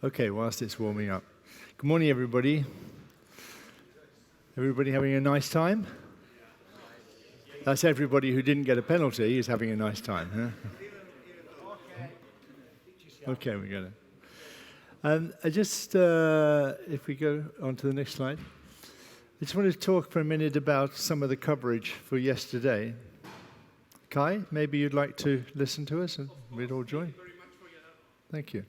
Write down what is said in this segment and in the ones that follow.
Okay, whilst it's warming up. Good morning, everybody. Everybody having a nice time? That's everybody who didn't get a penalty is having a nice time, huh? Okay, we got it. If we go on to the next slide. I just wanted to talk for a minute about some of the coverage for yesterday. Kai, maybe you'd like to listen to us and we'd all join? Thank you.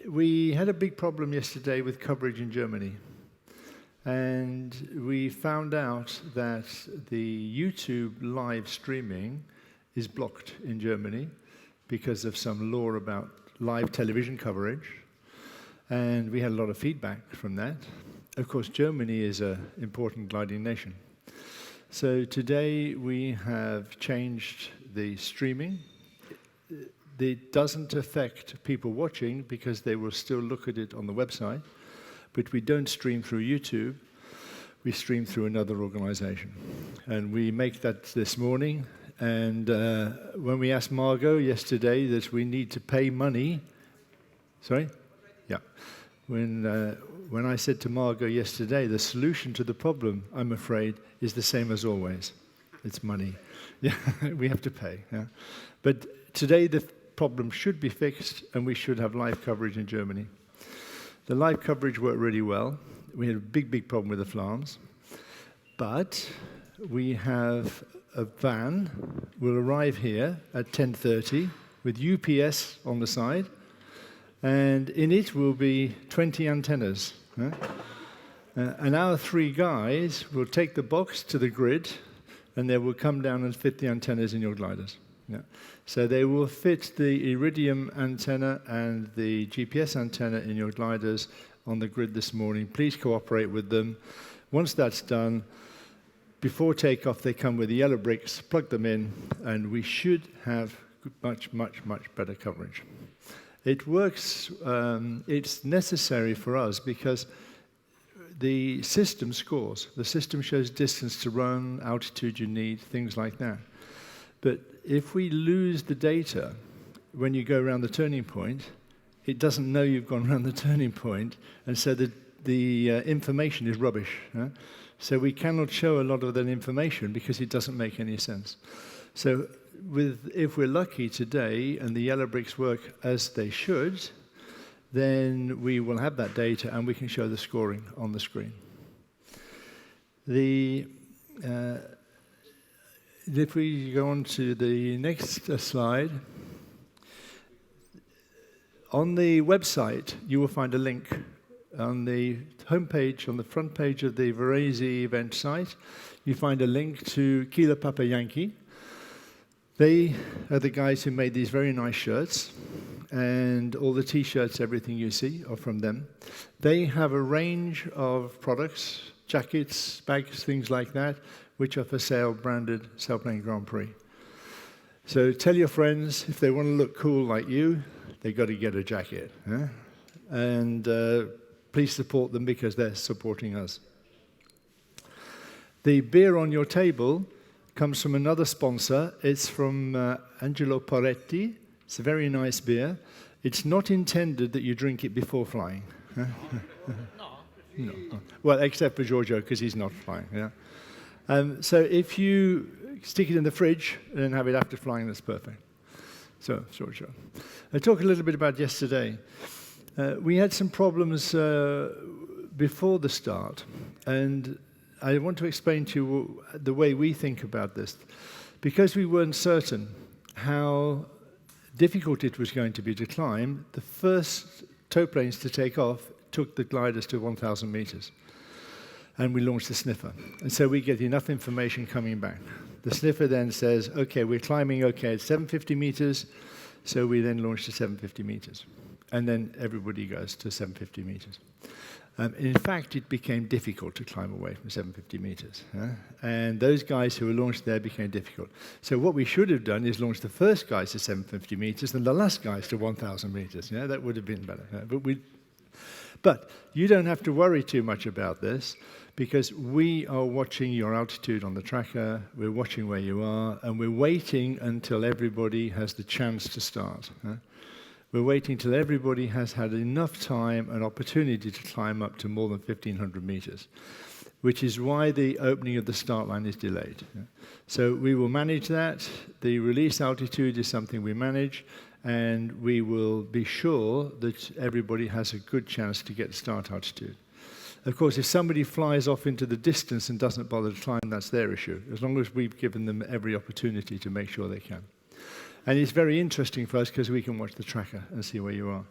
We had a big problem yesterday with coverage in Germany. And we found out that the YouTube live streaming is blocked in Germany because of some law about live television coverage. And we had a lot of feedback from that. Of course, Germany is an important gliding nation. So today we have changed the streaming. It doesn't affect people watching because they will still look at it on the website. But we don't stream through YouTube, we stream through another organization. And we make that this morning. And when we asked Margot yesterday that we need to pay money, sorry? Yeah. When I said to Margot yesterday, the solution to the problem, I'm afraid, is the same as always. It's money. Yeah, we have to pay. Yeah. But today the problem should be fixed and we should have live coverage in Germany. The live coverage worked really well. We had a big problem with the flans. But we have a van will arrive here at 10:30 with UPS on the side. And in it will be 20 antennas. And our 3 guys will take the box to the grid and they will come down and fit the antennas in your gliders. Yeah. So they will fit the Iridium antenna and the GPS antenna in your gliders on the grid this morning. Please cooperate with them. Once that's done, before takeoff, they come with the yellow bricks, plug them in, and we should have much, much, much better coverage. It works, it's necessary for us because the system scores. The system shows distance to run, altitude you need, things like that. But if we lose the data when you go around the turning point, it doesn't know you've gone around the turning point, and so the information is rubbish. So we cannot show a lot of that information because it doesn't make any sense. So if we're lucky today and the yellow bricks work as they should, then we will have that data and we can show the scoring on the screen. If we go on to the next slide, on the website, you will find a link on the homepage, on the front page of the Varese event site. You find a link to Kilo Papa Yankee. They are the guys who made these very nice shirts, and all the T-shirts, everything you see are from them. They have a range of products, jackets, bags, things like that, which are for sale, branded Sailplane Grand Prix. So tell your friends, if they want to look cool like you, they've got to get a jacket. And please support them because they're supporting us. The beer on your table comes from another sponsor. It's from Angelo Poretti. It's a very nice beer. It's not intended that you drink it before flying. No. Well, except for Giorgio, because he's not flying. Yeah. So if you stick it in the fridge and then have it after flying, that's perfect. So, Giorgio. I'll talk a little bit about yesterday. We had some problems before the start, and I want to explain to you the way we think about this. Because we weren't certain how difficult it was going to be to climb, the first tow planes to take off took the gliders to 1,000 meters. And we launched the sniffer. And so we get enough information coming back. The sniffer then says, okay, we're climbing okay at 750 meters, so we then launch to 750 meters. And then everybody goes to 750 meters. In fact, it became difficult to climb away from 750 meters. And those guys who were launched there became difficult. So what we should have done is launch the first guys to 750 meters and the last guys to 1,000 meters. That would have been better. But you don't have to worry too much about this because we are watching your altitude on the tracker, we're watching where you are, and we're waiting until everybody has the chance to start. We're waiting till everybody has had enough time and opportunity to climb up to more than 1,500 meters, which is why the opening of the start line is delayed. So we will manage that. The release altitude is something we manage, and we will be sure that everybody has a good chance to get start altitude. Of course, if somebody flies off into the distance and doesn't bother to climb, that's their issue, as long as we've given them every opportunity to make sure they can. And it's very interesting for us because we can watch the tracker and see where you are.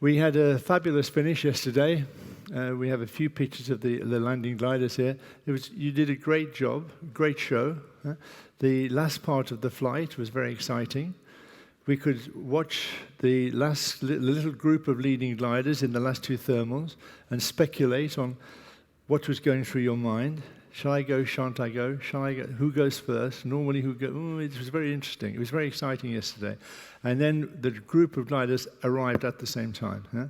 We had a fabulous finish yesterday. We have a few pictures of the landing gliders here. You did a great job, great show. The last part of the flight was very exciting. We could watch the little group of leading gliders in the last two thermals and speculate on what was going through your mind. Shall I go? Shan't I go? Shall I go? Who goes first? Normally, who goes? Oh, it was very interesting. It was very exciting yesterday. And then the group of gliders arrived at the same time.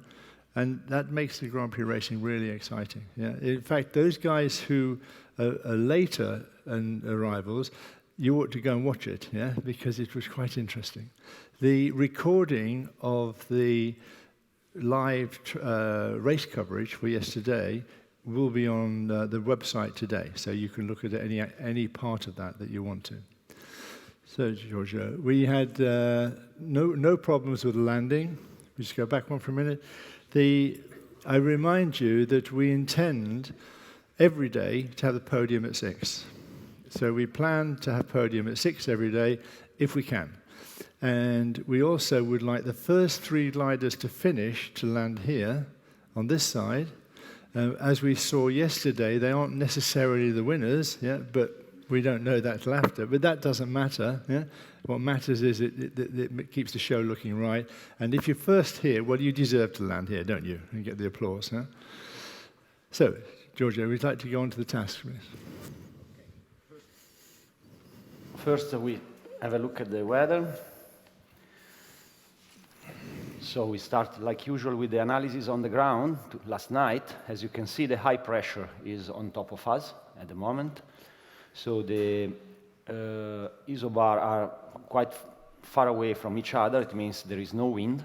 And that makes the Grand Prix racing really exciting. Yeah? In fact, those guys who are later in arrivals, you ought to go and watch it, yeah, because it was quite interesting. The recording of the live race coverage for yesterday will be on the website today, so you can look at any part of that you want to. So, Giorgio, we had no problems with the landing. We just go back one for a minute. I remind you that we intend every day to have the podium at 6. So we plan to have podium at 6 every day, if we can. And we also would like the first 3 gliders to finish to land here, on this side. As we saw yesterday, they aren't necessarily the winners, yeah, but we don't know that till after. But that doesn't matter. Yeah? What matters is it keeps the show looking right. And if you're first here, well, you deserve to land here, don't you? And get the applause. Huh? So, Giorgio, we'd like to go on to the task, please. First, we have a look at the weather. So we start, like usual, with the analysis on the ground. Last night, as you can see, the high pressure is on top of us at the moment. So the isobars are quite far away from each other. It means there is no wind.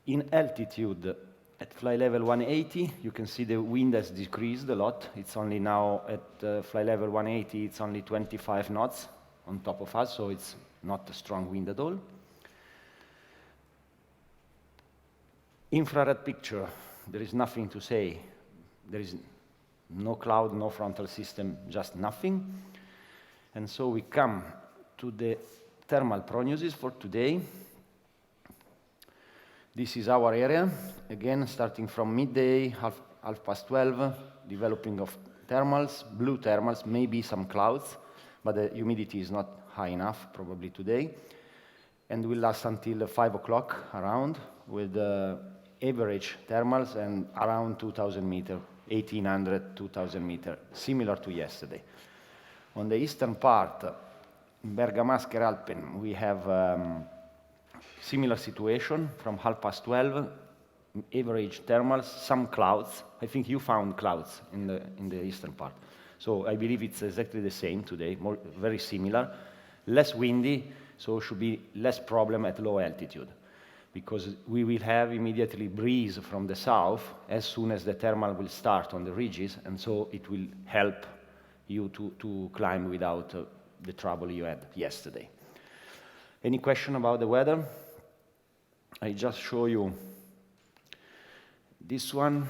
In altitude, at fly level 180, you can see the wind has decreased a lot. It's only now at fly level 180, it's only 25 knots on top of us, so it's not a strong wind at all. Infrared picture, there is nothing to say. There is no cloud, no frontal system, just nothing. And so we come to the thermal prognosis for today. This is our area, again, starting from midday, half past 12, developing of thermals, blue thermals, maybe some clouds, but the humidity is not high enough, probably today. And will last until 5 o'clock around, with average thermals and around 2,000 meters, 1,800, 2,000 meters, similar to yesterday. On the eastern part, in Bergamasche Alpen, we have similar situation from half past 12, average thermals, some clouds. I think you found clouds in the eastern part. So I believe it's exactly the same today, very similar. Less windy, so should be less problem at low altitude, because we will have immediately breeze from the south as soon as the thermal will start on the ridges, and so it will help you to climb without the trouble you had yesterday. Any question about the weather? I just show you this one.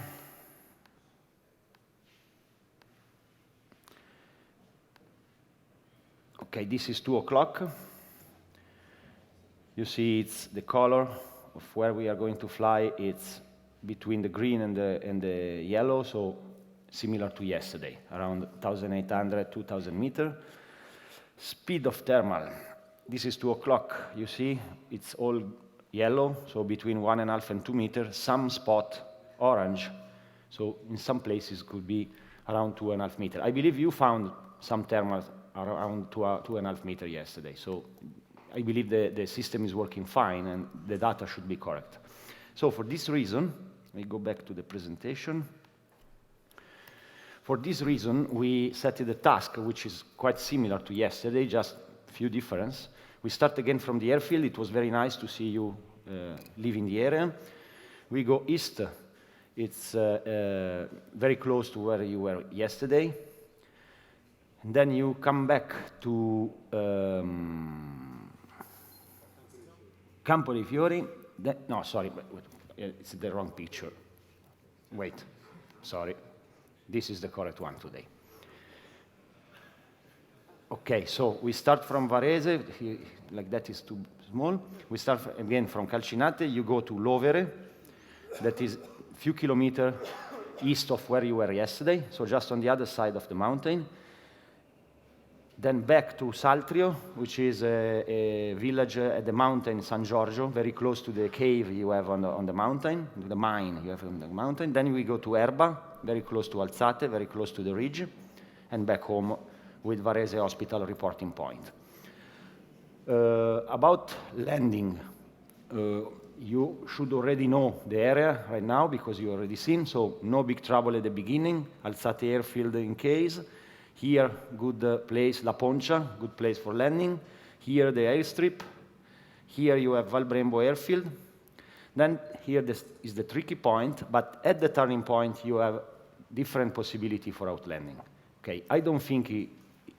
Okay, this is 2 o'clock. You see it's the color of where we are going to fly. It's between the green and the yellow, so similar to yesterday, around 1,800, 2,000 meters. Speed of thermal. This is 2 o'clock. You see, it's all yellow, so between 1.5 and 2 meters. Some spot orange, so in some places could be around 2.5 meters. I believe you found some thermals around 2.5 meters yesterday. So I believe the system is working fine and the data should be correct. So for this reason, we go back to the presentation. For this reason, we set the task, which is quite similar to yesterday, just a few differences. We start again from the airfield. It was very nice to see you leaving the area. We go east. It's very close to where you were yesterday. And then you come back to Campo dei Fiori. No, sorry, it's the wrong picture. Wait, sorry. This is the correct one today. Okay, so we start from Varese, like that is too small. We start again from Calcinate, you go to Lovere, that is a few kilometers east of where you were yesterday, so just on the other side of the mountain. Then back to Saltrio, which is a village at the mountain San Giorgio, very close to the cave you have on the mountain, the mine you have on the mountain. Then we go to Erba, very close to Alzate, very close to the ridge, and back home with Varese Hospital reporting point. About landing, you should already know the area right now because you already seen, so no big trouble at the beginning. Alzate airfield in case. Here, good place, La Poncia, good place for landing. Here, the airstrip. Here you have Valbrembo airfield. Then here is the tricky point, but at the turning point you have different possibility for outlanding. Okay, I don't think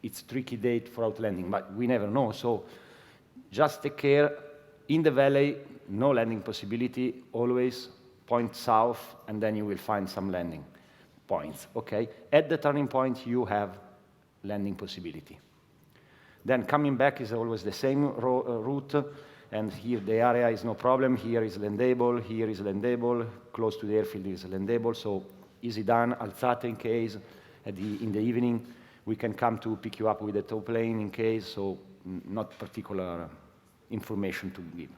it's a tricky date for outlanding, but we never know. So just take care. In the valley, no landing possibility. Always point south, and then you will find some landing points. Okay, at the turning point you have landing possibility. Then coming back is always the same route, and here the area is no problem. Here is landable, here is landable, close to the airfield is landable, so easy done. Alzate in case, in the evening, we can come to pick you up with a tow plane in case, so not particular information to give.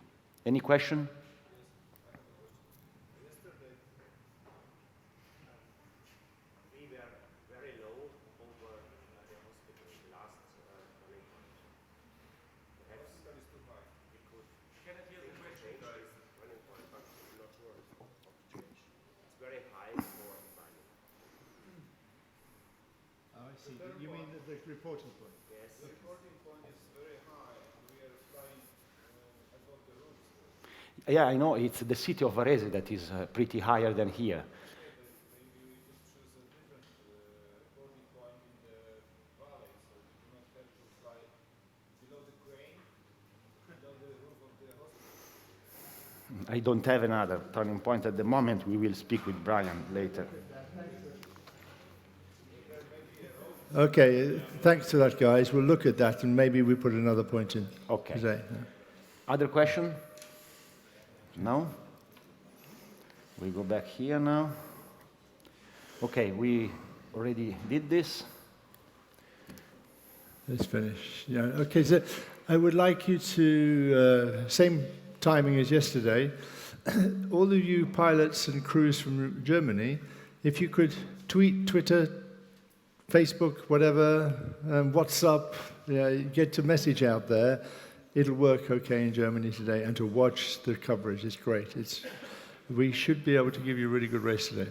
Any question? You mean the reporting point? Yes. The reporting point is very high. We are flying above the roofs. Yeah, I know. It's the city of Varese that is pretty higher than here. Maybe we could choose a different reporting point in the valley, so we do not have to fly below the crane, below the roof of the hospital. I don't have another turning point at the moment. We will speak with Brian later. Okay, thanks to that, guys. We'll look at that and maybe we put another point in. Okay. Today. Other question? No? We go back here now. Okay, we already did this. Let's finish. Yeah. Okay, so I would like you to, same timing as yesterday, all of you pilots and crews from Germany, if you could tweet, Twitter, Facebook, whatever, WhatsApp, get the message out there. It'll work okay in Germany today, and to watch the coverage is great. We should be able to give you a really good race today.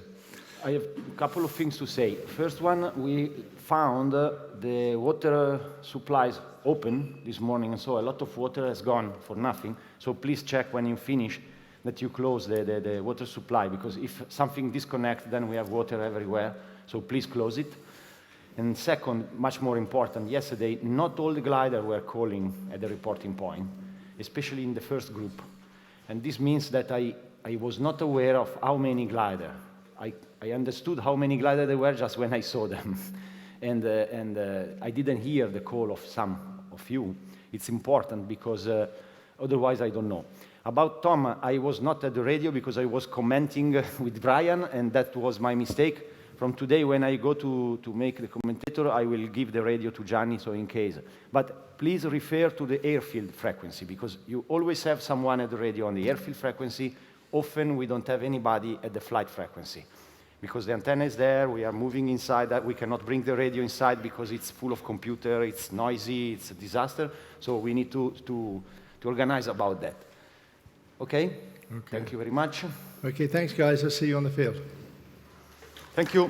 I have a couple of things to say. First one, we found the water supplies open this morning, and so a lot of water has gone for nothing. So please check when you finish that you close the water supply, because if something disconnects, then we have water everywhere. So please close it. And second, much more important, yesterday, not all the gliders were calling at the reporting point, especially in the first group. And this means that I was not aware of how many gliders. I understood how many gliders there were just when I saw them. and I didn't hear the call of some of you. It's important because otherwise I don't know. About Tom, I was not at the radio because I was commenting with Brian, and that was my mistake. From today, when I go to make the commentator, I will give the radio to Gianni, so in case. But please refer to the airfield frequency, because you always have someone at the radio on the airfield frequency. Often we don't have anybody at the flight frequency, because the antenna is there, we are moving inside that, we cannot bring the radio inside because it's full of computer, it's noisy, it's a disaster. So we need to organize about that. Okay? Thank you very much. Okay, thanks, guys. I'll see you on the field. Thank you.